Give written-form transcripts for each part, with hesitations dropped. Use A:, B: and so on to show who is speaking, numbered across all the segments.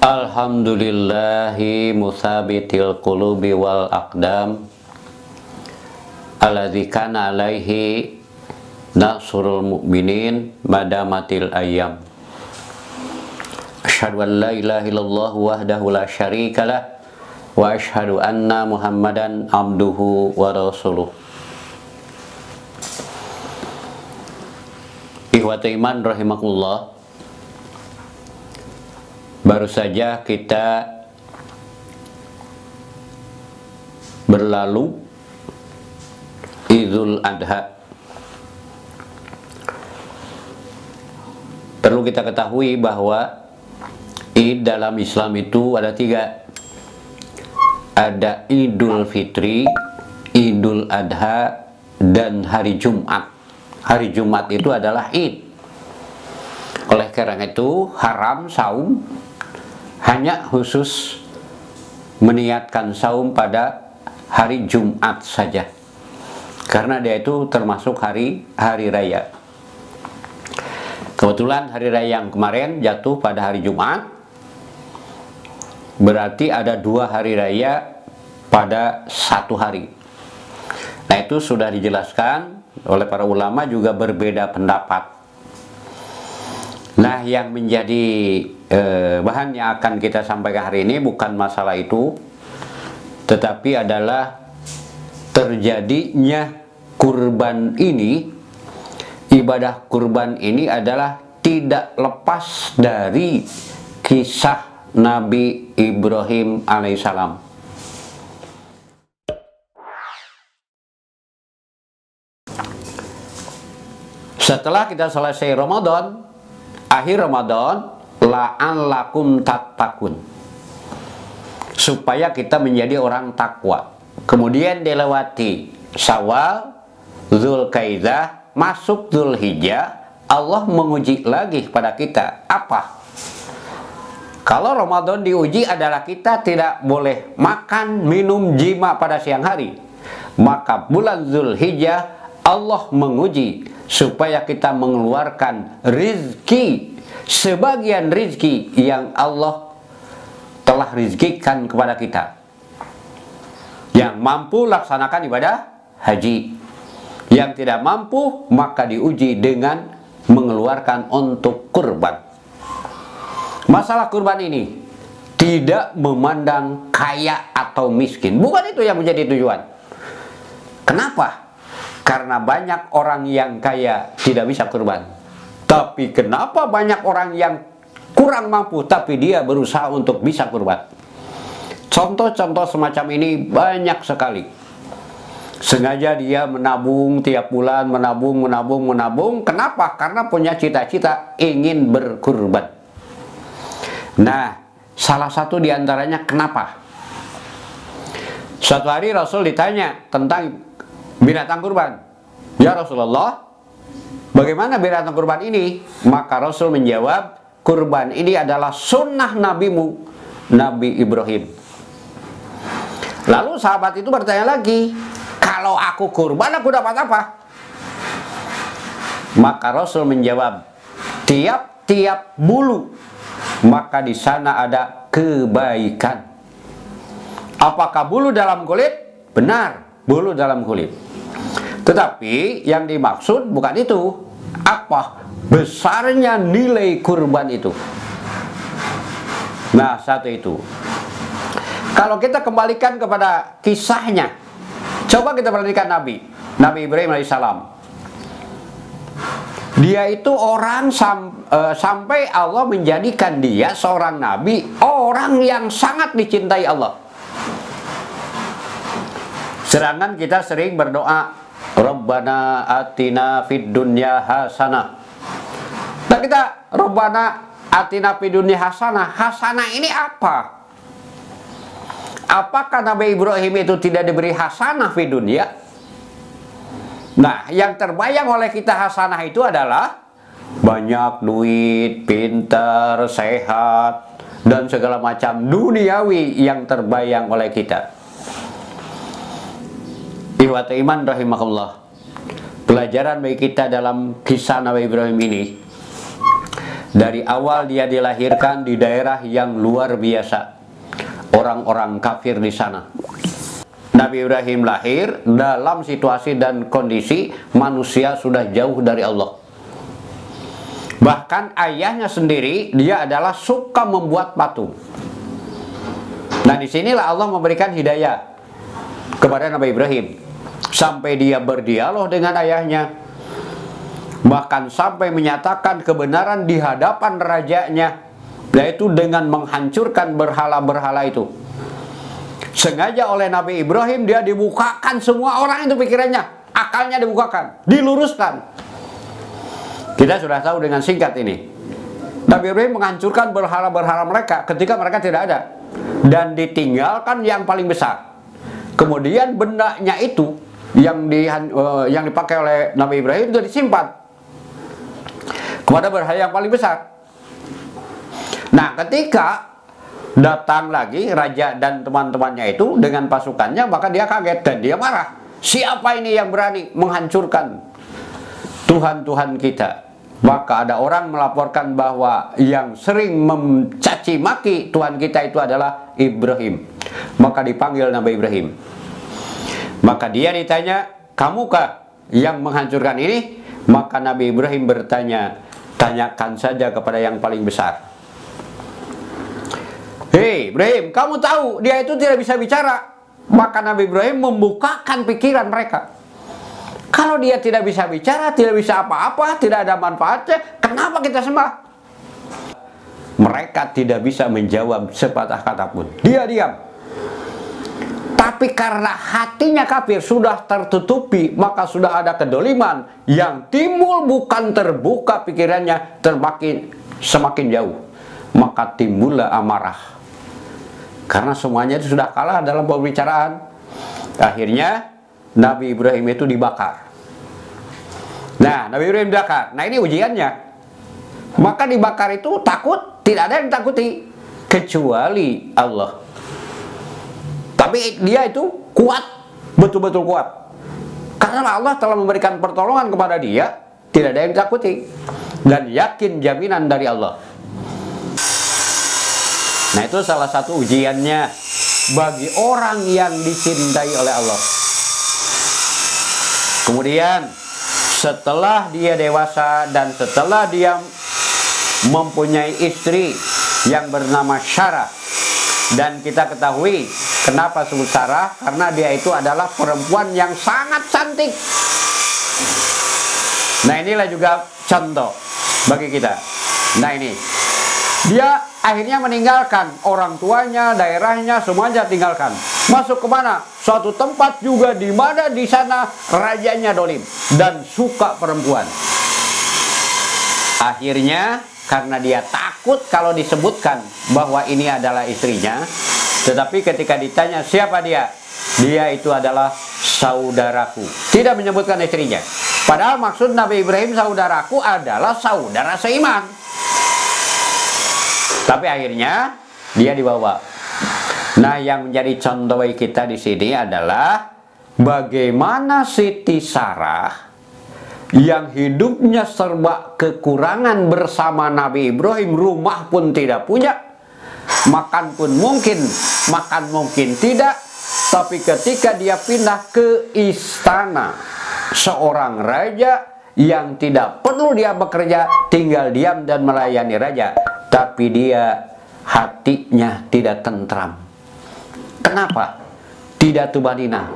A: Alhamdulillahi mutsabitil qulubi wal aqdam alladzi kana alaihi nasrul mu'minin madamatil ayyam. Asyhadu an la ilaha illallah wahdahu la syarikalah wa asyhadu anna Muhammadan abduhu wa rasuluh. Ikhwata iman rahimakumullah, baru saja kita berlalu Idul Adha. Perlu kita ketahui bahwa Id dalam Islam itu ada 3. Ada Idul Fitri, Idul Adha, dan hari Jumat. Hari Jumat itu adalah Id. Oleh karena itu haram saum, hanya khusus meniatkan saum pada hari Jumat saja, karena dia itu termasuk hari raya. Kebetulan hari raya yang kemarin jatuh pada hari Jumat, berarti ada 2 hari raya pada 1 hari. Nah, itu sudah dijelaskan oleh para ulama, juga berbeda pendapat. Nah, yang menjadi bahan yang akan kita sampaikan hari ini bukan masalah itu, tetapi adalah terjadinya kurban ini. Ibadah kurban ini adalah tidak lepas dari kisah Nabi Ibrahim alaihissalam. Setelah kita selesai Ramadan, akhir Ramadan, la'allakum tattaqun, supaya kita menjadi orang takwa. Kemudian dilewati Syawal, Dzulqa'dah, masuk Dzulhijjah, Allah menguji lagi kepada kita. Apa? Kalau Ramadan diuji adalah kita tidak boleh makan, minum, jima pada siang hari. Maka bulan Dzulhijjah Allah menguji supaya kita mengeluarkan rizki, sebagian rizki yang Allah telah rizkikan kepada kita. Yang mampu laksanakan ibadah haji, yang tidak mampu maka diuji dengan mengeluarkan untuk kurban. Masalah kurban ini tidak memandang kaya atau miskin, bukan itu yang menjadi tujuan. Kenapa? Karena banyak orang yang kaya tidak bisa kurban. Tapi kenapa banyak orang yang kurang mampu tapi dia berusaha untuk bisa kurban? Contoh-contoh semacam ini banyak sekali. Sengaja dia menabung tiap bulan, menabung. Kenapa? Karena punya cita-cita ingin berkurban. Nah, salah satu diantaranya kenapa? Suatu hari Rasul ditanya tentang binatang kurban. Ya Rasulullah, bagaimana binatang kurban ini? Maka Rasul menjawab, kurban ini adalah sunnah nabimu, Nabi Ibrahim. Lalu sahabat itu bertanya lagi, kalau aku kurban aku dapat apa? Maka Rasul menjawab, tiap-tiap bulu, maka di sana ada kebaikan. Apakah bulu dalam kulit? Benar, bulu dalam kulit. Tetapi yang dimaksud bukan itu. Apa besarnya nilai kurban itu? Nah, satu itu. Kalau kita kembalikan kepada kisahnya, coba kita perhatikan Nabi Ibrahim alaihissalam. Dia itu orang sampai Allah menjadikan dia seorang nabi, orang yang sangat dicintai Allah. Sedangkan kita sering berdoa, Rabbana atina fid dunya hasanah. Nah, kita Rabbana atina fid dunya hasanah. Hasanah ini apa? Apakah Nabi Ibrahim itu tidak diberi hasanah fid dunya? Nah, yang terbayang oleh kita hasanah itu adalah banyak duit, pintar, sehat, dan segala macam duniawi yang terbayang oleh kita. Ikhwata iman rahimakumullah, pelajaran bagi kita dalam kisah Nabi Ibrahim ini Dari awal dia dilahirkan di daerah yang luar biasa, orang-orang kafir di sana. Nabi Ibrahim lahir dalam situasi dan kondisi manusia sudah jauh dari Allah. Bahkan ayahnya sendiri dia adalah suka membuat patung. Nah, disinilah Allah memberikan hidayah kepada Nabi Ibrahim sampai dia berdialog dengan ayahnya. Bahkan sampai menyatakan kebenaran di hadapan rajanya, yaitu dengan menghancurkan berhala-berhala itu. Sengaja oleh Nabi Ibrahim dia dibukakan semua orang itu pikirannya, akalnya dibukakan, diluruskan. Kita sudah tahu dengan singkat ini. Nabi Ibrahim menghancurkan berhala-berhala mereka ketika mereka tidak ada, dan ditinggalkan yang paling besar. Kemudian bendanya itu yang dipakai oleh Nabi Ibrahim itu disimpan kepada berhala yang paling besar. Nah, ketika datang lagi raja dan teman-temannya itu dengan pasukannya, maka dia kaget dan dia marah. Siapa ini yang berani menghancurkan Tuhan-Tuhan kita? Maka ada orang melaporkan bahwa yang sering mencaci maki Tuhan kita itu adalah Ibrahim. Maka dipanggil Nabi Ibrahim. Maka dia ditanya, kamukah yang menghancurkan ini? Maka Nabi Ibrahim bertanya, tanyakan saja kepada yang paling besar. Hei Ibrahim, kamu tahu dia itu tidak bisa bicara. Maka Nabi Ibrahim membukakan pikiran mereka. Kalau dia tidak bisa bicara, tidak bisa apa-apa, tidak ada manfaatnya, kenapa kita sembah? Mereka tidak bisa menjawab sepatah kata pun. Dia diam. Tapi karena hatinya kafir sudah tertutupi, maka sudah ada kedoliman yang timbul, bukan terbuka pikirannya, semakin jauh. Maka timbullah amarah. Karena semuanya itu sudah kalah dalam pembicaraan. Akhirnya Nabi Ibrahim itu dibakar. Nah, Nabi Ibrahim dibakar. Nah, ini ujiannya. Maka dibakar itu takut, tidak ada yang takuti kecuali Allah. Tapi dia itu kuat, betul-betul kuat. Karena Allah telah memberikan pertolongan kepada dia, tidak ada yang takuti. Dan yakin jaminan dari Allah. Nah, itu salah satu ujiannya bagi orang yang dicintai oleh Allah. Kemudian, setelah dia dewasa dan setelah dia mempunyai istri yang bernama Sarah. Dan kita ketahui kenapa sebut Sarah, karena dia itu adalah perempuan yang sangat cantik. Nah, inilah juga contoh bagi kita. Nah, ini dia akhirnya meninggalkan orang tuanya, daerahnya, semuanya tinggalkan. Masuk kemana? Suatu tempat juga di mana di sana rajanya dolim dan suka perempuan. Akhirnya karena dia takut kalau disebutkan bahwa ini adalah istrinya, tetapi ketika ditanya siapa dia, dia itu adalah saudaraku. Tidak menyebutkan istrinya. Padahal maksud Nabi Ibrahim saudaraku adalah saudara seiman. Tapi akhirnya dia dibawa. Nah, yang menjadi contoh bagi kita di sini adalah bagaimana Siti Sarah yang hidupnya serba kekurangan bersama Nabi Ibrahim, rumah pun tidak punya, makan pun mungkin, makan mungkin tidak. Tapi ketika dia pindah ke istana seorang raja yang tidak perlu dia bekerja, tinggal diam dan melayani raja, tapi dia hatinya tidak tentram. Kenapa? Tidak tumanina.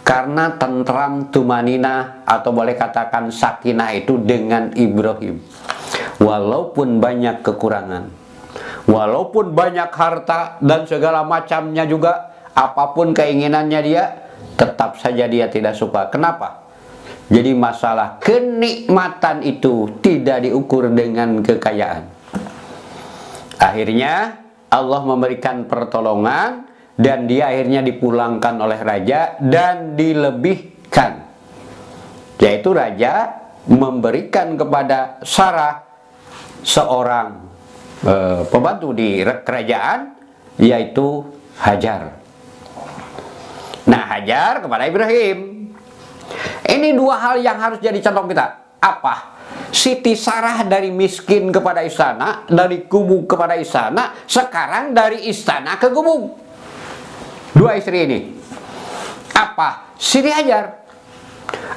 A: Karena tentram tumanina atau boleh katakan sakinah itu dengan Ibrahim. Walaupun banyak kekurangan, walaupun banyak harta dan segala macamnya juga, apapun keinginannya dia, tetap saja dia tidak suka. Kenapa? Jadi masalah kenikmatan itu tidak diukur dengan kekayaan. Akhirnya Allah memberikan pertolongan dan dia akhirnya dipulangkan oleh raja dan dilebihkan. Yaitu raja memberikan kepada Sarah seorang pembantu di kerajaan, yaitu Hajar. Nah, Hajar kepada Ibrahim. Ini dua hal yang harus jadi contoh kita. Apa? Siti Sarah dari miskin kepada istana, dari gubuk kepada istana, sekarang dari istana ke gubuk. Dua istri ini. Apa? Siti Hajar.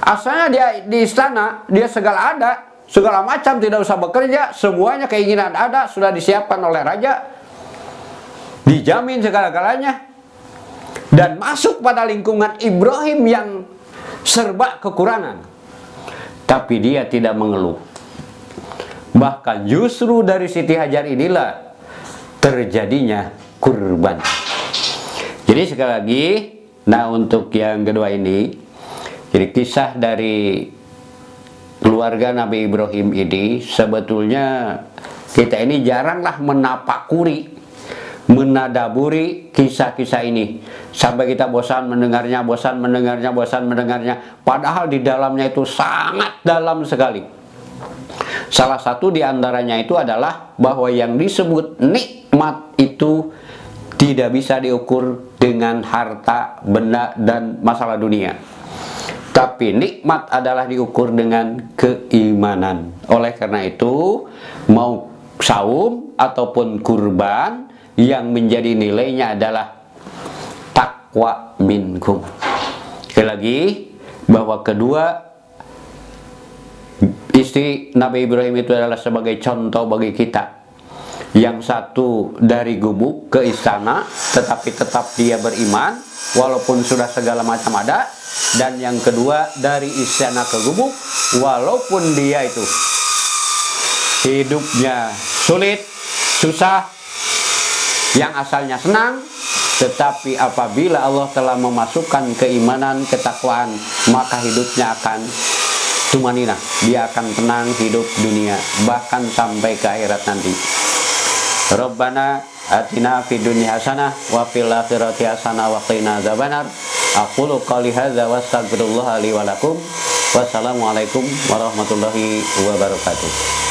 A: Asalnya dia di istana, dia segala ada, segala macam, tidak usah bekerja, semuanya keinginan ada, sudah disiapkan oleh raja, dijamin segala-galanya, dan masuk pada lingkungan Ibrahim yang serba kekurangan. Tapi dia tidak mengeluh. Bahkan justru dari Siti Hajar inilah terjadinya kurban. Jadi sekali lagi, nah untuk yang kedua ini, jadi kisah dari keluarga Nabi Ibrahim ini sebetulnya kita ini jaranglah menapakuri, menadaburi kisah-kisah ini sampai kita bosan mendengarnya, bosan mendengarnya, bosan mendengarnya. Padahal di dalamnya itu sangat dalam sekali. Salah satu di antaranya itu adalah bahwa yang disebut nikmat itu tidak bisa diukur dengan harta, benda, dan masalah dunia. Tapi nikmat adalah diukur dengan keimanan. Oleh karena itu, mau saum ataupun kurban, yang menjadi nilainya adalah takwa minkum. Sekali lagi, bahwa kedua istri Nabi Ibrahim itu adalah sebagai contoh bagi kita. Yang satu dari gubuk ke istana, tetapi tetap dia beriman walaupun sudah segala macam ada. Dan yang kedua dari istana ke gubuk, walaupun dia itu hidupnya sulit, susah, yang asalnya senang, tetapi apabila Allah telah memasukkan keimanan, ketakwaan, maka hidupnya akan tumanina. Dia akan tenang hidup dunia, bahkan sampai ke akhirat nanti. Rabbana atina fid dunya hasanah wa fil akhirati hasanah wa qina adzabannar. Aqulu qouli hadza wa astaghfirullah li wa lakum. Wassalamualaikum warahmatullahi wabarakatuh.